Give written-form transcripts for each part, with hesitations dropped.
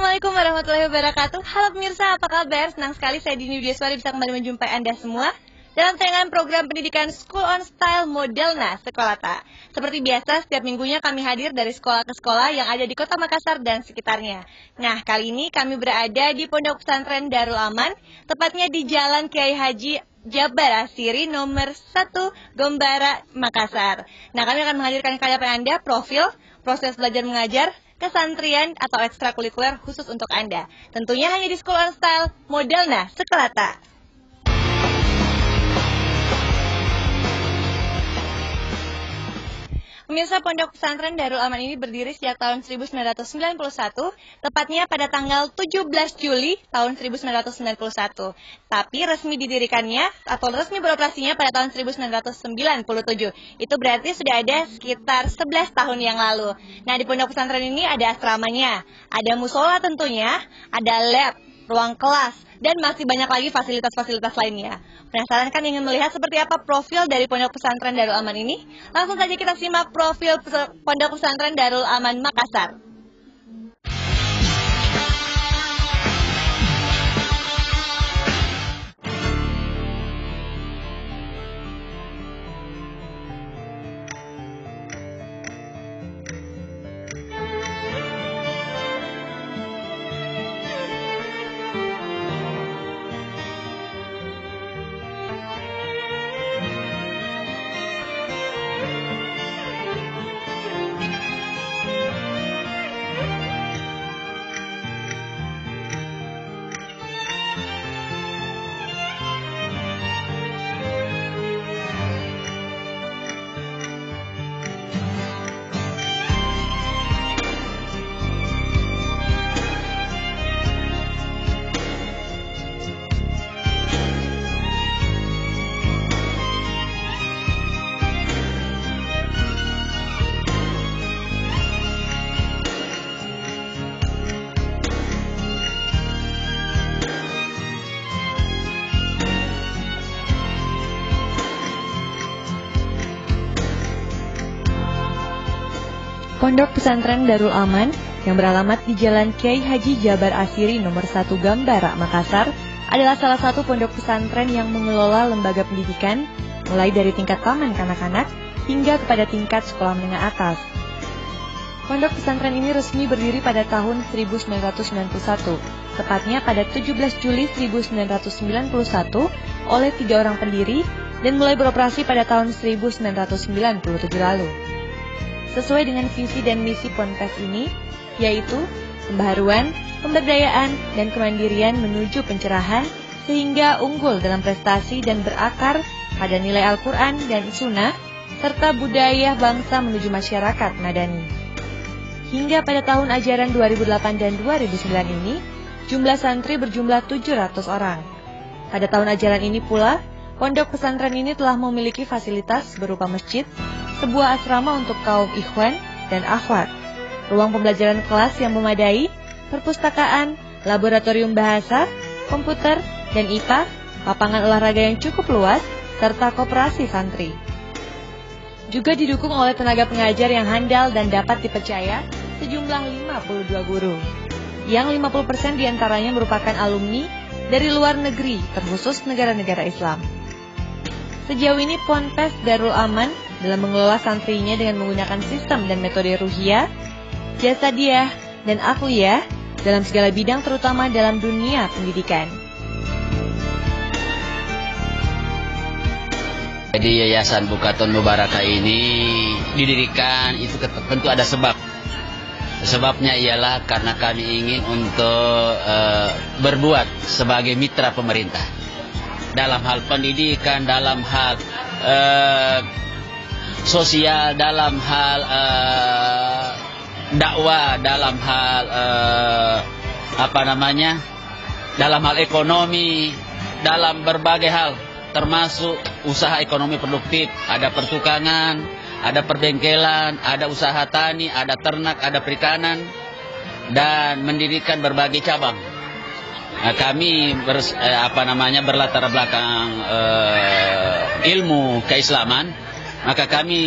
Assalamualaikum warahmatullahi wabarakatuh. Halo pemirsa, apa kabar? Senang sekali saya Dini Widiaswari bisa kembali menjumpai Anda semua dalam tayangan program pendidikan School on Style Modelna Sekolata. Seperti biasa, setiap minggunya kami hadir dari sekolah ke sekolah yang ada di Kota Makassar dan sekitarnya. Nah, kali ini kami berada di Pondok Pesantren Darul Aman, tepatnya di Jalan Kiai Haji Jabar Asiri nomor 1 Gombara, Makassar. Nah, kami akan menghadirkan kepada Anda proses belajar mengajar, kesantrian atau ekstrakurikuler khusus untuk Anda. Tentunya hanya di School on Style Modelna Sekolata. Pemirsa, Pondok Pesantren Darul Aman ini berdiri sejak tahun 1991, tepatnya pada tanggal 17 Juli tahun 1991. Tapi resmi didirikannya atau resmi beroperasinya pada tahun 1997. Itu berarti sudah ada sekitar 11 tahun yang lalu. Nah, di Pondok Pesantren ini ada asramanya, ada musola tentunya, ada lab, ruang kelas, dan masih banyak lagi fasilitas-fasilitas lainnya. Penasaran kan ingin melihat seperti apa profil dari Pondok Pesantren Darul Aman ini? Langsung saja kita simak profil Pondok Pesantren Darul Aman Makassar. Pondok Pesantren Darul Aman yang beralamat di Jalan Kiai Haji Jabar Asiri nomor 1 Gombara, Makassar adalah salah satu pondok pesantren yang mengelola lembaga pendidikan mulai dari tingkat taman kanak-kanak hingga kepada tingkat sekolah menengah atas. Pondok pesantren ini resmi berdiri pada tahun 1991, tepatnya pada 17 Juli 1991 oleh 3 orang pendiri dan mulai beroperasi pada tahun 1997 lalu. Sesuai dengan visi dan misi Ponpes ini, yaitu pembaharuan, pemberdayaan, dan kemandirian menuju pencerahan sehingga unggul dalam prestasi dan berakar pada nilai Al-Quran dan Sunnah, serta budaya bangsa menuju masyarakat madani. Hingga pada tahun ajaran 2008 dan 2009 ini, jumlah santri berjumlah 700 orang. Pada tahun ajaran ini pula, pondok pesantren ini telah memiliki fasilitas berupa masjid, sebuah asrama untuk kaum ikhwan dan akhwat, ruang pembelajaran kelas yang memadai, perpustakaan, laboratorium bahasa, komputer, dan IPA, lapangan olahraga yang cukup luas, serta koperasi santri. Juga didukung oleh tenaga pengajar yang handal dan dapat dipercaya sejumlah 52 guru, yang 50% diantaranya merupakan alumni dari luar negeri, terkhusus negara-negara Islam. Sejauh ini Ponpes Darul Aman dalam mengelola santrinya dengan menggunakan sistem dan metode ruhiyah, jasadiyah, dan akliyah dalam segala bidang terutama dalam dunia pendidikan. Jadi Yayasan Bukaton Mubarakah ini didirikan itu tentu ada sebab. Sebabnya ialah karena kami ingin untuk berbuat sebagai mitra pemerintah dalam hal pendidikan, dalam hal sosial, dalam hal dakwah, dalam hal dalam hal ekonomi, dalam berbagai hal, termasuk usaha ekonomi produktif. Ada pertukangan, ada perbengkelan, ada usaha tani, ada ternak, ada perikanan, dan mendirikan berbagai cabang. Kami berlatar belakang ilmu keislaman, maka kami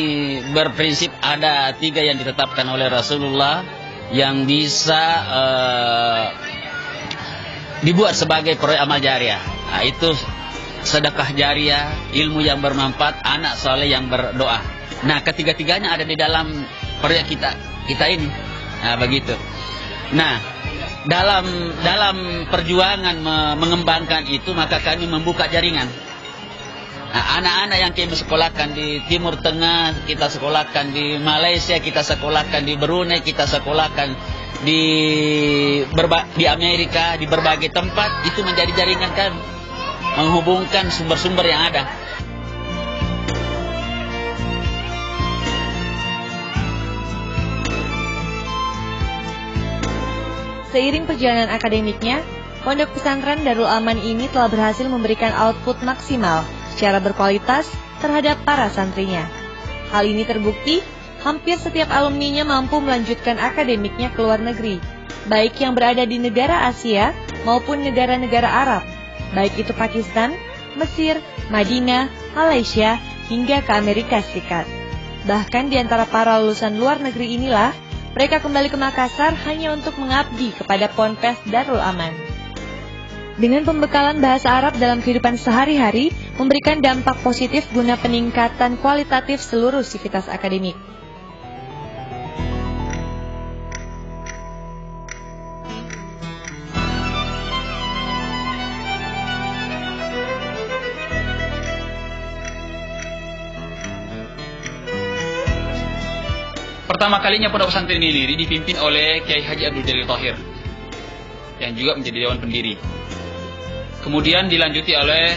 berprinsip ada 3 yang ditetapkan oleh Rasulullah, yang bisa dibuat sebagai proyek amal jariah. Nah, itu sedekah jariah, ilmu yang bermanfaat, anak soleh yang berdoa. Nah, ketiga-tiganya ada di dalam proyek kita ini. Nah, begitu. Nah, dalam perjuangan mengembangkan itu, maka kami membuka jaringan. Nah, anak-anak yang kami sekolahkan di Timur Tengah, kita sekolahkan di Malaysia, kita sekolahkan di Brunei, kita sekolahkan di Amerika, di berbagai tempat, itu menjadi jaringan kami, menghubungkan sumber-sumber yang ada. Seiring perjalanan akademiknya, Pondok Pesantren Darul Aman ini telah berhasil memberikan output maksimal secara berkualitas terhadap para santrinya. Hal ini terbukti, hampir setiap alumninya mampu melanjutkan akademiknya ke luar negeri, baik yang berada di negara Asia maupun negara-negara Arab, baik itu Pakistan, Mesir, Madinah, Malaysia, hingga ke Amerika Serikat. Bahkan di antara para lulusan luar negeri inilah, mereka kembali ke Makassar hanya untuk mengabdi kepada Ponpes Darul Aman. Dengan pembekalan bahasa Arab dalam kehidupan sehari-hari, memberikan dampak positif guna peningkatan kualitatif seluruh sivitas akademik. Pertama kalinya Pondok Pesantren ini dipimpin oleh Kiai Haji Abdul Jalil Thohir, yang juga menjadi dewan pendiri. Kemudian dilanjuti oleh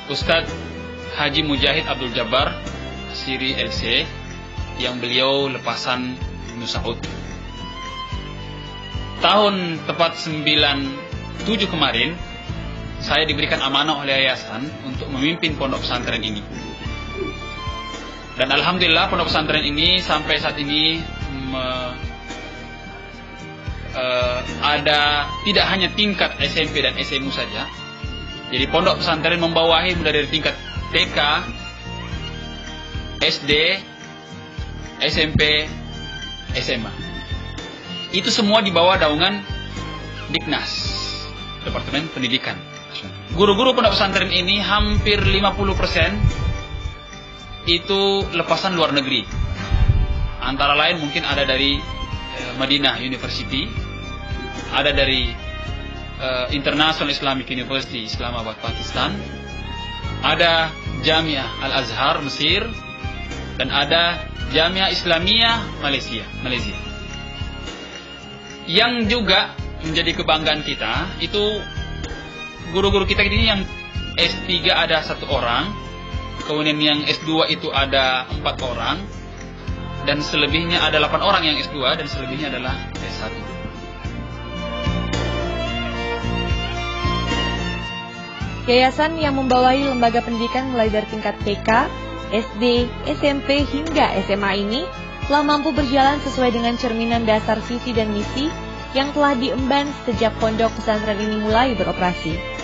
Ustadz Haji Mujahid Abdul Jabbar Siri LC, yang beliau lepasan Ibnu Saud. Tahun tepat 97 kemarin, saya diberikan amanah oleh yayasan untuk memimpin pondok pesantren ini. Dan alhamdulillah pondok pesantren ini sampai saat ini ada tidak hanya tingkat SMP dan SMU saja. Jadi pondok pesantren membawahi mulai dari tingkat TK, SD, SMP, SMA. Itu semua di bawah naungan Diknas, Departemen Pendidikan. Guru-guru pondok pesantren ini hampir 50% itu lepasan luar negeri. Antara lain mungkin ada dari Madinah University, ada dari International Islamic University Islamabad Pakistan, ada Jamiah Al-Azhar Mesir, dan ada Jamiah Islamiyah Malaysia. Yang juga menjadi kebanggaan kita itu guru-guru kita ini yang S3 ada 1 orang, kemudian yang S2 itu ada 4 orang, dan selebihnya ada 8 orang yang S2, dan selebihnya adalah S1. Yayasan yang membawahi lembaga pendidikan mulai dari tingkat TK, SD, SMP hingga SMA ini telah mampu berjalan sesuai dengan cerminan dasar visi dan misi yang telah diemban sejak pondok pesantren ini mulai beroperasi.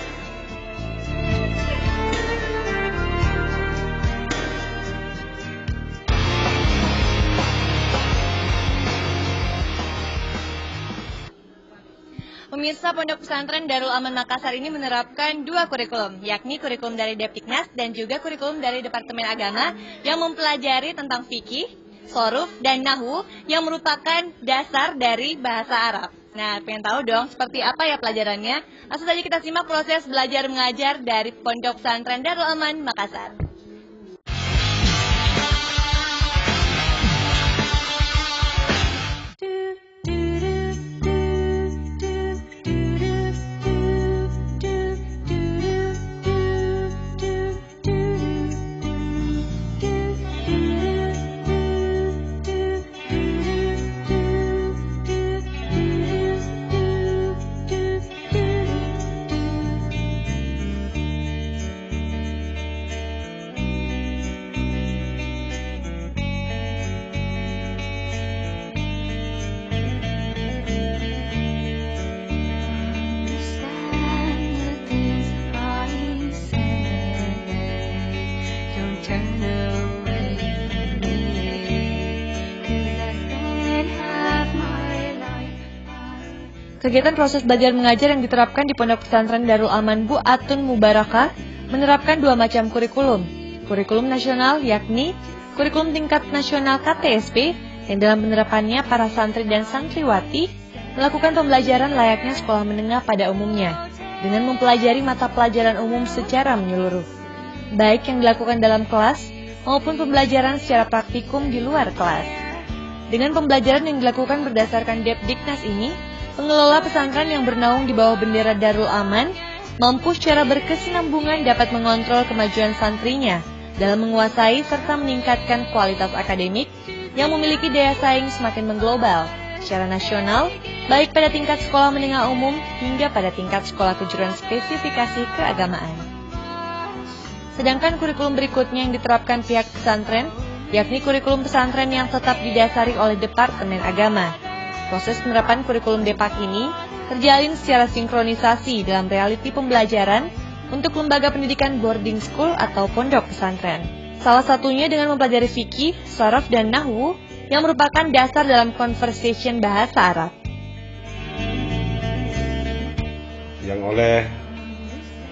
Pemirsa, Pondok Pesantren Darul Aman Makassar ini menerapkan 2 kurikulum, yakni kurikulum dari Depdiknas dan juga kurikulum dari Departemen Agama yang mempelajari tentang fikih, soruf, dan nahwu yang merupakan dasar dari bahasa Arab. Nah, pengen tahu dong seperti apa ya pelajarannya? Langsung saja kita simak proses belajar mengajar dari Pondok Pesantren Darul Aman Makassar. Kegiatan proses belajar mengajar yang diterapkan di Pondok Pesantren Darul Aman Bu'atun Mubarakah menerapkan dua macam kurikulum. Kurikulum nasional yakni kurikulum tingkat nasional KTSP yang dalam penerapannya para santri dan santriwati melakukan pembelajaran layaknya sekolah menengah pada umumnya dengan mempelajari mata pelajaran umum secara menyeluruh, baik yang dilakukan dalam kelas maupun pembelajaran secara praktikum di luar kelas. Dengan pembelajaran yang dilakukan berdasarkan Depdiknas ini, pengelola pesantren yang bernaung di bawah bendera Darul Aman mampu secara berkesinambungan dapat mengontrol kemajuan santrinya dalam menguasai serta meningkatkan kualitas akademik yang memiliki daya saing semakin mengglobal secara nasional, baik pada tingkat sekolah menengah umum hingga pada tingkat sekolah kejuruan spesifikasi keagamaan. Sedangkan kurikulum berikutnya yang diterapkan pihak pesantren, yakni kurikulum pesantren yang tetap didasari oleh Departemen Agama. Proses penerapan kurikulum Depak ini terjalin secara sinkronisasi dalam realiti pembelajaran untuk lembaga pendidikan boarding school atau pondok pesantren. Salah satunya dengan mempelajari fikih, sharaf, dan nahwu yang merupakan dasar dalam conversation bahasa Arab. Yang oleh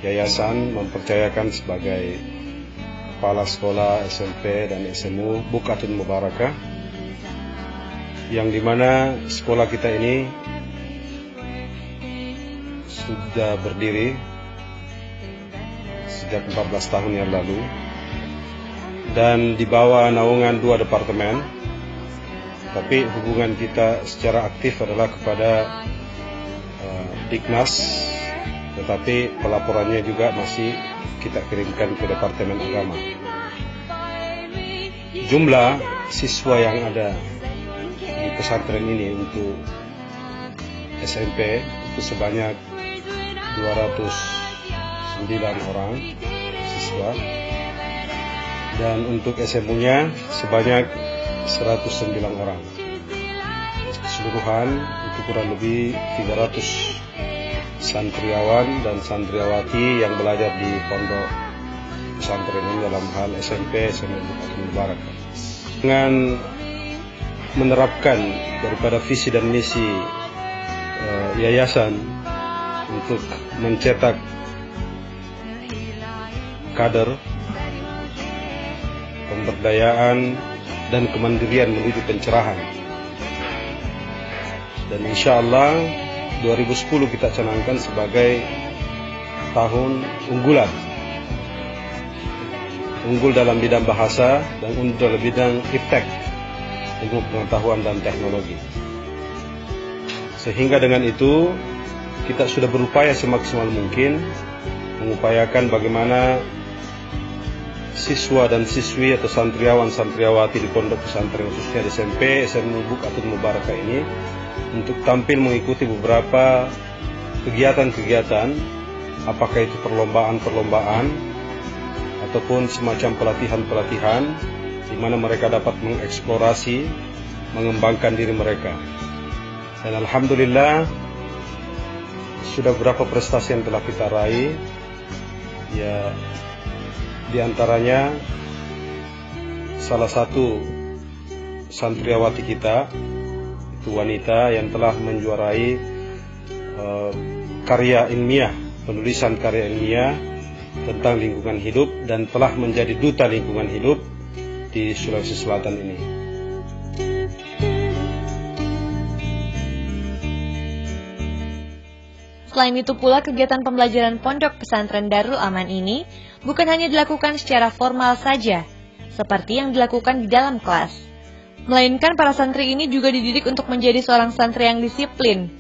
yayasan mempercayakan sebagai kepala sekolah SMP dan SMU Bu'atun Mubarakah, yang dimana sekolah kita ini sudah berdiri sejak 14 tahun yang lalu dan di bawah naungan dua departemen, tapi hubungan kita secara aktif adalah kepada Diknas, tetapi pelaporannya juga masih kita kirimkan ke Departemen Agama. Jumlah siswa yang ada di pesantren ini untuk SMP itu sebanyak 209 orang siswa, dan untuk SMU-nya sebanyak 109 orang. Keseluruhan itu kurang lebih 300 santriawan dan santriawati yang belajar di pondok pesantren ini dalam hal SMP, SMA Bu'atun Mubarakah. Dengan menerapkan daripada visi dan misi yayasan untuk mencetak kader, pemberdayaan dan kemandirian menuju pencerahan. Dan insya Allah 2010 kita canangkan sebagai tahun unggulan, unggul dalam bidang bahasa dan unggul dalam bidang iptek, ilmu pengetahuan dan teknologi. Sehingga dengan itu kita sudah berupaya semaksimal mungkin mengupayakan bagaimana siswa dan siswi atau santriawan santriawati di pondok pesantren khususnya di SMP SMU Bu'atun Mubarakah ini untuk tampil mengikuti beberapa kegiatan-kegiatan, apakah itu perlombaan-perlombaan ataupun semacam pelatihan-pelatihan di mana mereka dapat mengeksplorasi, mengembangkan diri mereka. Dan alhamdulillah sudah beberapa prestasi yang telah kita raih. Ya, di antaranya salah satu santriawati kita itu wanita yang telah menjuarai karya ilmiah, penulisan karya ilmiah tentang lingkungan hidup dan telah menjadi duta lingkungan hidup di Sulawesi Selatan ini. Selain itu pula kegiatan pembelajaran pondok pesantren Darul Aman ini bukan hanya dilakukan secara formal saja, seperti yang dilakukan di dalam kelas. Melainkan para santri ini juga dididik untuk menjadi seorang santri yang disiplin.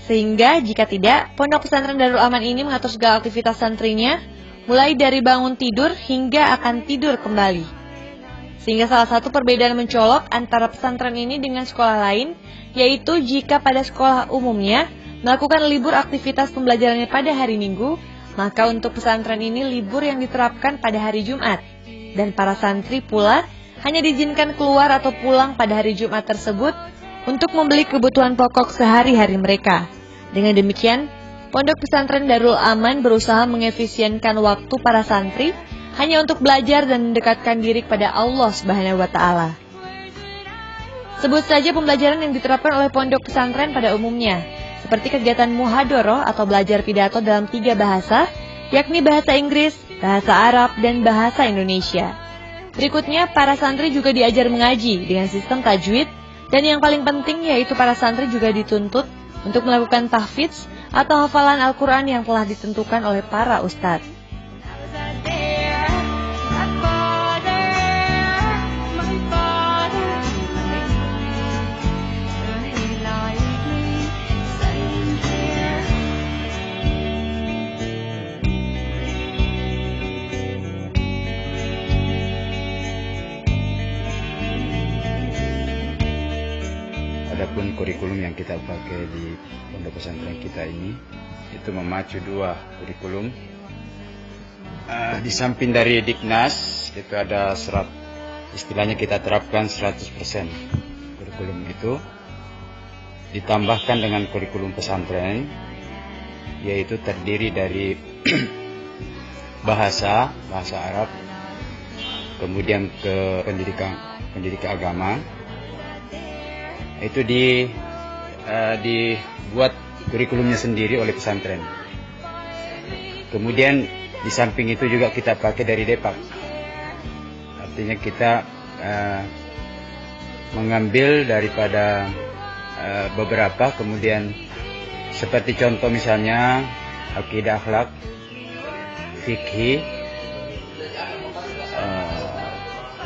Sehingga jika tidak, pondok pesantren Darul Aman ini mengatur segala aktivitas santrinya, mulai dari bangun tidur hingga akan tidur kembali. Sehingga salah satu perbedaan mencolok antara pesantren ini dengan sekolah lain, yaitu jika pada sekolah umumnya melakukan libur aktivitas pembelajarannya pada hari Minggu, maka untuk pesantren ini libur yang diterapkan pada hari Jumat. Dan para santri pula hanya diizinkan keluar atau pulang pada hari Jumat tersebut untuk membeli kebutuhan pokok sehari-hari mereka. Dengan demikian, pondok pesantren Darul Aman berusaha mengefisienkan waktu para santri hanya untuk belajar dan mendekatkan diri kepada Allah Subhanahu wa Ta'ala. Sebut saja pembelajaran yang diterapkan oleh pondok pesantren pada umumnya, seperti kegiatan muhadoroh atau belajar pidato dalam 3 bahasa, yakni bahasa Inggris, bahasa Arab, dan bahasa Indonesia. Berikutnya, para santri juga diajar mengaji dengan sistem tajwid, dan yang paling penting yaitu para santri juga dituntut untuk melakukan tahfidz atau hafalan Al-Quran yang telah ditentukan oleh para ustadz. Adapun kurikulum yang kita pakai di pondok pesantren kita ini itu memacu 2 kurikulum. Di samping dari Diknas itu ada istilahnya kita terapkan 100% kurikulum itu, ditambahkan dengan kurikulum pesantren, yaitu terdiri dari bahasa Arab, kemudian ke pendidikan agama. Itu dibuat kurikulumnya sendiri oleh pesantren. Kemudian di samping itu juga kita pakai dari Depak. Artinya kita mengambil daripada beberapa, kemudian seperti contoh misalnya akidah, akhlak, fikih.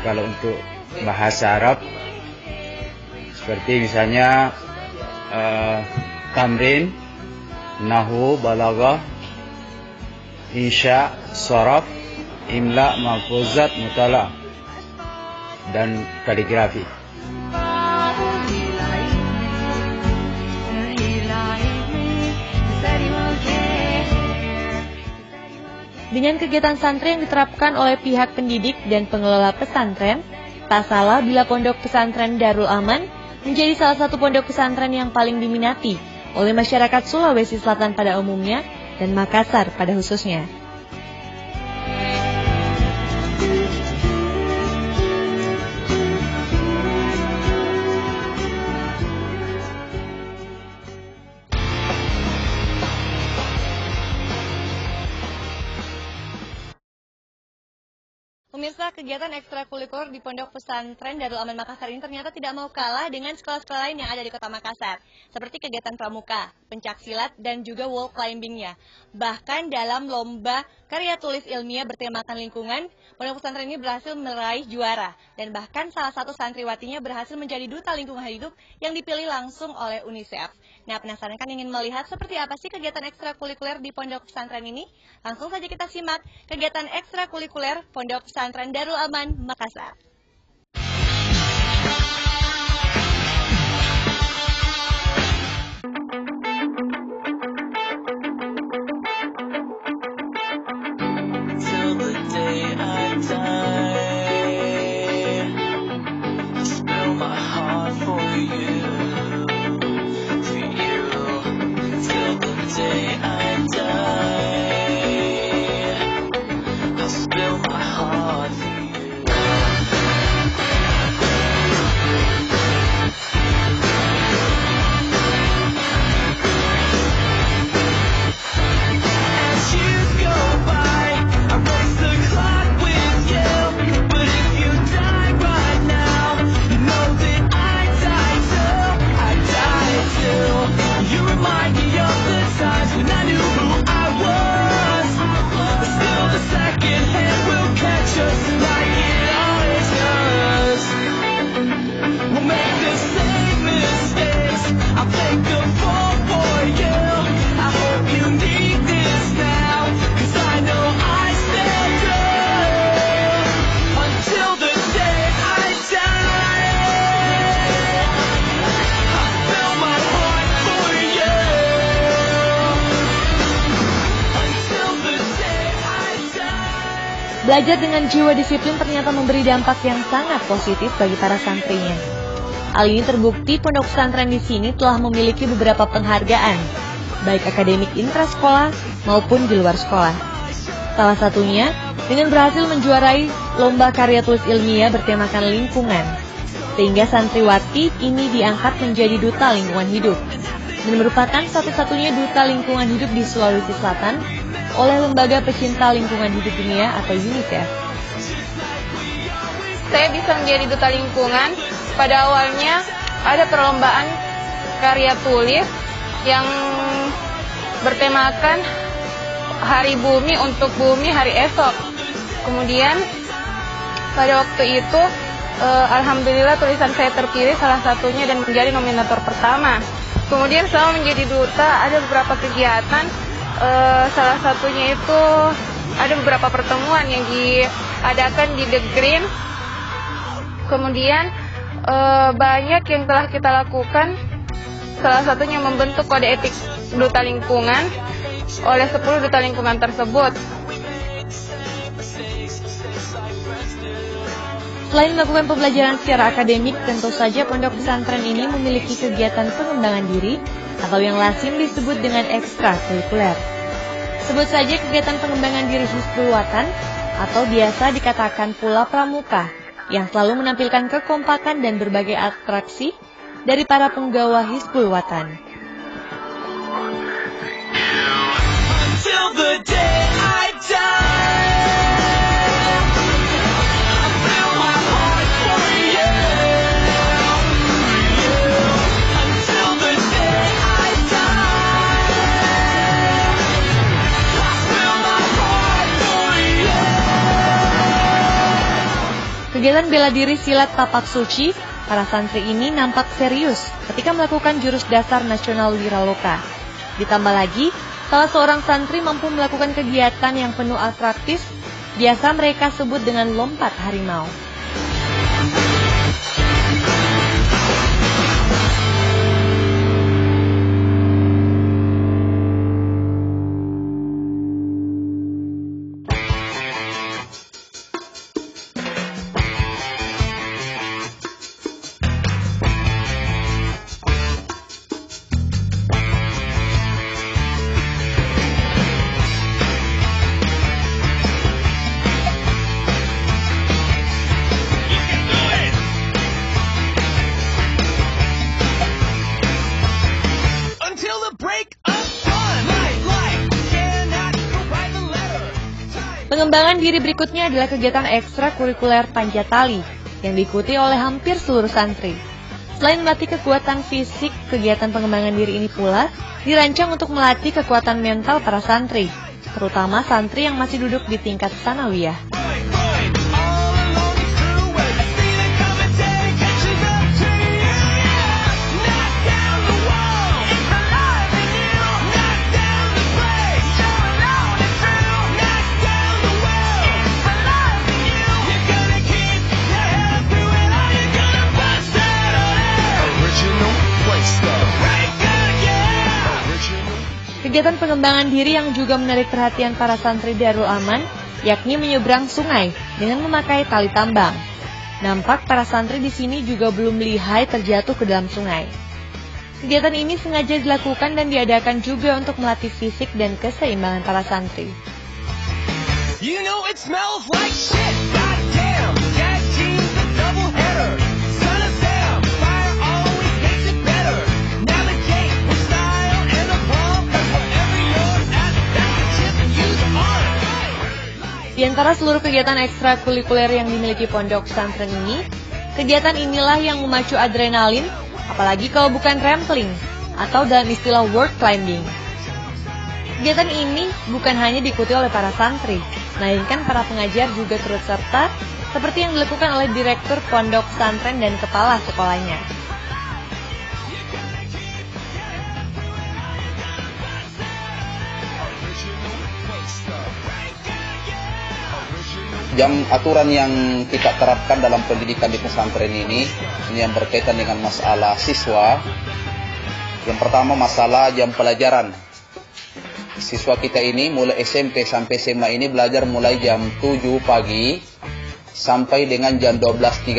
Kalau untuk bahasa Arab seperti misalnya tamrin, nahu, balaghah, insya, sharaf, imla, mahfuzat, mutala, dan kaligrafi. Dengan kegiatan santri yang diterapkan oleh pihak pendidik dan pengelola pesantren, tak salah bila Pondok Pesantren Darul Aman menjadi salah satu pondok pesantren yang paling diminati oleh masyarakat Sulawesi Selatan pada umumnya dan Makassar pada khususnya. Pemirsa, kegiatan ekstrakurikuler di Pondok Pesantren Darul Aman Makassar ini ternyata tidak mau kalah dengan sekolah-sekolah lain yang ada di Kota Makassar, seperti kegiatan pramuka, pencaksilat, dan juga wall climbingnya. Bahkan dalam lomba karya tulis ilmiah bertemakan lingkungan, Pondok Pesantren ini berhasil meraih juara, dan bahkan salah satu santriwatinya berhasil menjadi duta lingkungan hidup yang dipilih langsung oleh UNICEF. Nah, penasaran kan ingin melihat seperti apa sih kegiatan ekstrakurikuler di Pondok Pesantren ini? Langsung saja kita simak kegiatan ekstrakurikuler Pondok Pesantren Darul Aman Makassar. Belajar dengan jiwa disiplin ternyata memberi dampak yang sangat positif bagi para santrinya. Hal ini terbukti pondok pesantren di sini telah memiliki beberapa penghargaan, baik akademik intrasekolah maupun di luar sekolah. Salah satunya dengan berhasil menjuarai lomba karya tulis ilmiah bertemakan lingkungan, sehingga santriwati ini diangkat menjadi duta lingkungan hidup. dan merupakan satu-satunya duta lingkungan hidup di Sulawesi Selatan oleh Lembaga Pecinta Lingkungan Hidup Dunia atau UNICEF. Saya bisa menjadi duta lingkungan. Pada awalnya ada perlombaan karya tulis yang bertemakan Hari Bumi untuk Bumi Hari Esok. Kemudian pada waktu itu alhamdulillah tulisan saya terpilih salah satunya dan menjadi nominator pertama. Kemudian selama menjadi duta ada beberapa kegiatan, salah satunya itu ada beberapa pertemuan yang diadakan di The Green. Kemudian banyak yang telah kita lakukan, salah satunya membentuk kode etik duta lingkungan oleh 10 duta lingkungan tersebut. Selain melakukan pembelajaran secara akademik, tentu saja pondok pesantren ini memiliki kegiatan pengembangan diri atau yang lazim disebut dengan ekstrakurikuler. Sebut saja kegiatan pengembangan diri Hizbul Watan atau biasa dikatakan pula pramuka, yang selalu menampilkan kekompakan dan berbagai atraksi dari para penggawa Hizbul Watan. Kegiatan bela diri silat tapak suci, para santri ini nampak serius ketika melakukan jurus dasar nasional Wiraloka. Ditambah lagi, salah seorang santri mampu melakukan kegiatan yang penuh atraktif, biasa mereka sebut dengan lompat harimau. Pengembangan diri berikutnya adalah kegiatan ekstrakurikuler panjat tali yang diikuti oleh hampir seluruh santri. Selain melatih kekuatan fisik, kegiatan pengembangan diri ini pula dirancang untuk melatih kekuatan mental para santri, terutama santri yang masih duduk di tingkat sanawiyah. Kegiatan pengembangan diri yang juga menarik perhatian para santri Darul Aman, yakni menyeberang sungai dengan memakai tali tambang. Nampak para santri di sini juga belum lihai terjatuh ke dalam sungai. Kegiatan ini sengaja dilakukan dan diadakan juga untuk melatih fisik dan keseimbangan para santri. You know it smells like shit, goddamn, that team's a double header. Di antara seluruh kegiatan ekstrakurikuler yang dimiliki pondok pesantren ini, kegiatan inilah yang memacu adrenalin, apalagi kalau bukan rappelling atau dalam istilah word climbing. Kegiatan ini bukan hanya diikuti oleh para santri, melainkan para pengajar juga turut serta, seperti yang dilakukan oleh direktur pondok pesantren dan kepala sekolahnya. Jam aturan yang kita terapkan dalam pendidikan di pesantren ini yang berkaitan dengan masalah siswa. Yang pertama masalah jam pelajaran. Siswa kita ini mulai SMP sampai SMA ini belajar mulai jam 7 pagi sampai dengan jam 12.30.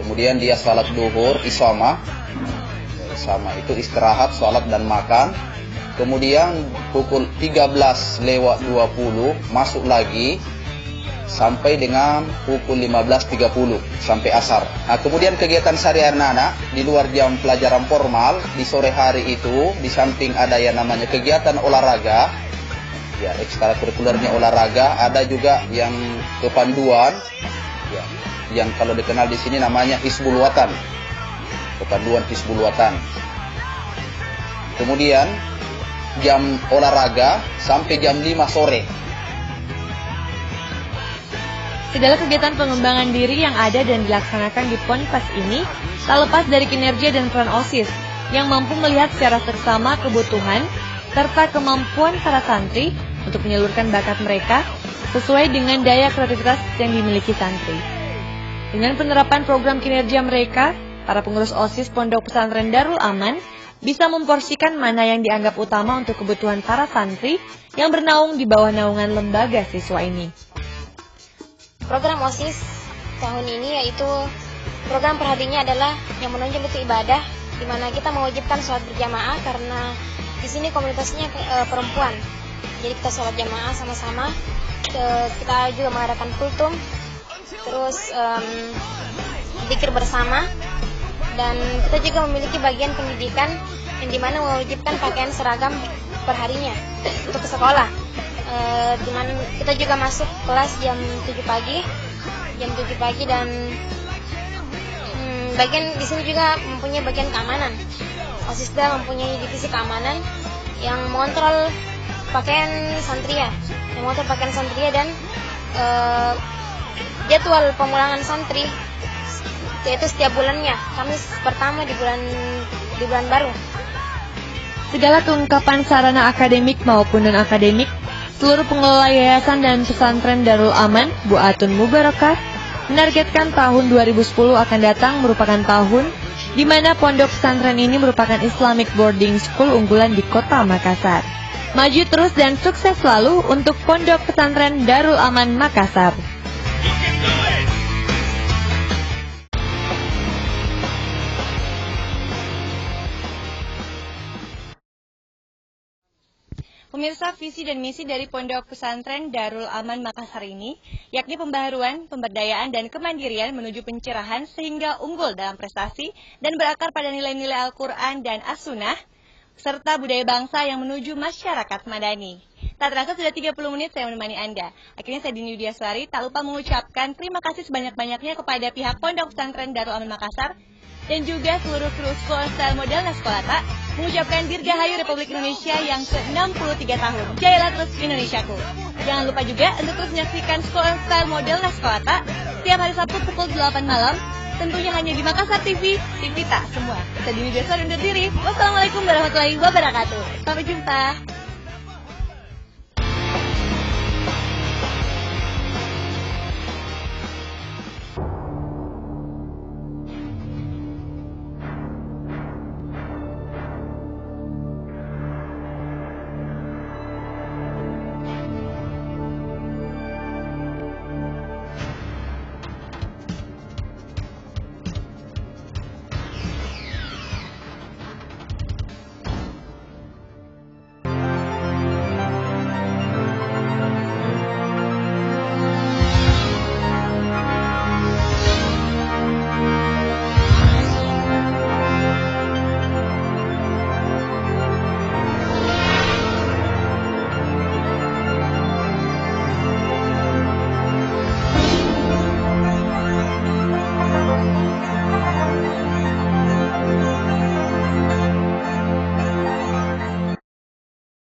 Kemudian dia salat duhur, isoma. Sama itu istirahat, salat dan makan. Kemudian pukul 13:20 masuk lagi. sampai dengan pukul 15.30 sampai asar. Nah, kemudian kegiatan sehari-hari anak di luar jam pelajaran formal di sore hari itu, di samping ada yang namanya kegiatan olahraga, ya ekstrakurikulernya olahraga, ada juga yang kepanduan, ya, yang kalau dikenal di sini namanya Hizbul Watan, kepanduan Hizbul Watan. Kemudian jam olahraga sampai jam 5 sore. Segala kegiatan pengembangan diri yang ada dan dilaksanakan di Ponpes ini tak lepas dari kinerja dan peran OSIS yang mampu melihat secara seksama kebutuhan serta kemampuan para santri untuk menyalurkan bakat mereka sesuai dengan daya kreativitas yang dimiliki santri. Dengan penerapan program kinerja mereka, para pengurus OSIS Pondok Pesantren Darul Aman bisa memporsikan mana yang dianggap utama untuk kebutuhan para santri yang bernaung di bawah naungan lembaga siswa ini. Program OSIS tahun ini yaitu program perhatinya adalah yang menonjol itu ibadah, di mana kita mewajibkan sholat berjamaah karena di sini komunitasnya perempuan. Jadi kita sholat jamaah sama-sama, kita juga mengadakan kultum, terus zikir bersama, dan kita juga memiliki bagian pendidikan yang dimana mewajibkan pakaian seragam perharinya untuk ke sekolah. Dimana kita juga masuk kelas jam 7 pagi dan bagian di sini juga mempunyai bagian keamanan. OSISDA mempunyai divisi keamanan yang mengontrol pakaian santria, dan jadwal pemulangan santri yaitu setiap bulannya, Kamis pertama di bulan baru. Segala kelengkapan sarana akademik maupun non-akademik, seluruh pengelola yayasan dan pesantren Darul Aman, Bu'atun Mubarakah, menargetkan tahun 2010 akan datang merupakan tahun di mana pondok pesantren ini merupakan Islamic boarding school unggulan di kota Makassar. Maju terus dan sukses selalu untuk pondok pesantren Darul Aman Makassar. Pemirsa, visi dan misi dari Pondok Pesantren Darul Aman Makassar ini, yakni pembaharuan, pemberdayaan, dan kemandirian menuju pencerahan sehingga unggul dalam prestasi dan berakar pada nilai-nilai Al-Quran dan As-Sunnah, serta budaya bangsa yang menuju masyarakat madani. Tak terasa sudah 30 menit saya menemani Anda. Akhirnya saya Dini Yudiaswari tak lupa mengucapkan terima kasih sebanyak-banyaknya kepada pihak Pondok Pesantren Darul Aman Makassar dan juga seluruh kru Sekolah Style Model Naskolata, mengucapkan Dirgahayu Republik Indonesia yang ke-63 tahun. Jayalah terus Indonesiaku. Jangan lupa juga untuk terus menyaksikan Sekolah Style Model Naskolata setiap hari Sabtu pukul 8 malam, tentunya hanya di Makassar TV kita semua. Saya Dini Yudiaswari undur diri. Wassalamualaikum warahmatullahi wabarakatuh. Sampai jumpa.